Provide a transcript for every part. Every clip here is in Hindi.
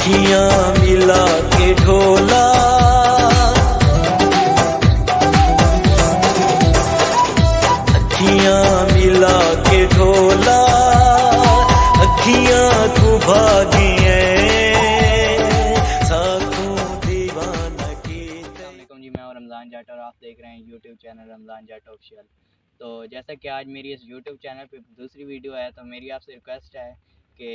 अखियां मिला के ढोला, अखियां मिला के ढोला, अखियां तू भागी साकू दीवाना की। अस्सलामुअलैकुम जी, मैं रमज़ान जाट और आप देख रहे हैं YouTube channel Ramzan Jat official. तो जैसा कि आज मेरी इस यूट्यूब चैनल पे दूसरी वीडियो है, तो मेरी आपसे रिक्वेस्ट है कि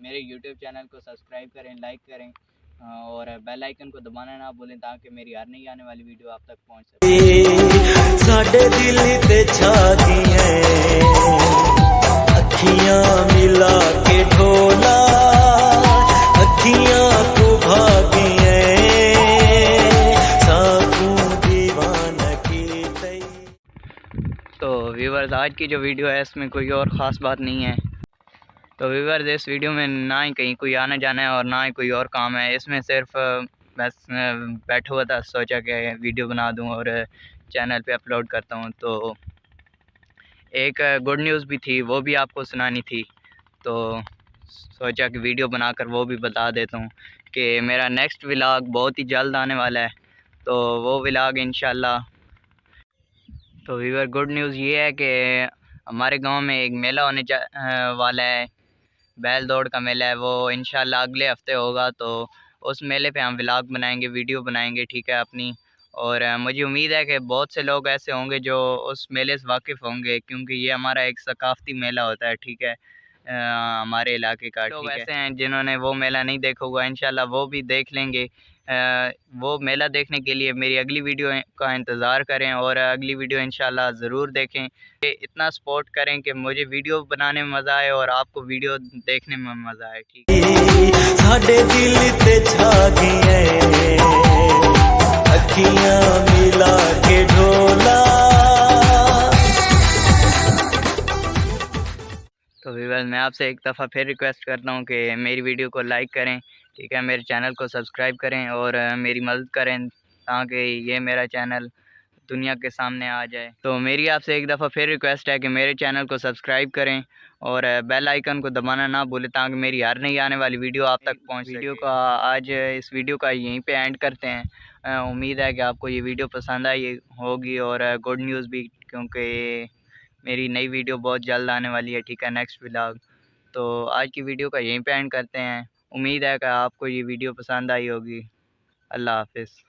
मेरे यूट्यूब चैनल को सब्सक्राइब करें, लाइक करें और बेल आइकन को दबाना ना भूलें ताकि मेरी हर नई आने वाली वीडियो आप तक पहुंच सके। साडे दिल ते छा गई अखियां मिला के ढोला, अखियां तू भागी साकू दीवाना की। तो व्यूवर्स, आज की जो वीडियो है इसमें कोई और ख़ास बात नहीं है। तो व्यूवर्स, इस वीडियो में ना ही कहीं कोई आना जाना है और ना ही कोई और काम है। इसमें सिर्फ बस बैठा हुआ था, सोचा कि वीडियो बना दूं और चैनल पे अपलोड करता हूं। तो एक गुड न्यूज़ भी थी, वो भी आपको सुनानी थी। तो सोचा कि वीडियो बनाकर वो भी बता देता हूं कि मेरा नेक्स्ट व्लॉग बहुत ही जल्द आने वाला है। तो वो व्लॉग इंशाल्लाह। तो व्यूवर, गुड न्यूज़ ये है कि हमारे गांव में एक मेला होने वाला है। बैल दौड़ का मेला है, वो इंशाल्लाह अगले हफ्ते होगा। तो उस मेले पे हम व्लॉग बनाएंगे, वीडियो बनाएंगे, ठीक है अपनी। और मुझे उम्मीद है कि बहुत से लोग ऐसे होंगे जो उस मेले से वाकिफ़ होंगे, क्योंकि ये हमारा एक सकाफ़ती मेला होता है, ठीक है, हमारे इलाके का। लोग ऐसे हैं जिन्होंने वो मेला नहीं देखा हुआ, इंशाल्लाह वो भी देख लेंगे। वो मेला देखने के लिए मेरी अगली वीडियो का इंतज़ार करें और अगली वीडियो इंशाल्लाह ज़रूर देखें। इतना सपोर्ट करें कि मुझे वीडियो बनाने में मज़ा आए और आपको वीडियो देखने में मज़ा आए, ठीक है। साडे दिल ते छा गई अखियां मिला के ढोला। तो व्यूअर्स, मैं आपसे एक दफ़ा फिर रिक्वेस्ट करता हूँ कि मेरी वीडियो को लाइक करें, ठीक है, मेरे चैनल को सब्सक्राइब करें और मेरी मदद करें ताकि ये मेरा चैनल दुनिया के सामने आ जाए। तो मेरी आपसे एक दफ़ा फिर रिक्वेस्ट है कि मेरे चैनल को सब्सक्राइब करें और बेल आइकन को दबाना ना भूलें ताकि मेरी हर नई आने वाली वीडियो आप तक पहुंच सके। वीडियो का आज इस वीडियो का यहीं पे एंड करते हैं। उम्मीद है कि आपको ये वीडियो पसंद आई होगी और गुड न्यूज़ भी, क्योंकि मेरी नई वीडियो बहुत जल्द आने वाली है, ठीक है, नेक्स्ट व्लॉग। तो आज की वीडियो का यहीं पे एंड करते हैं। उम्मीद है कि आपको ये वीडियो पसंद आई होगी। अल्लाह हाफ़िज़।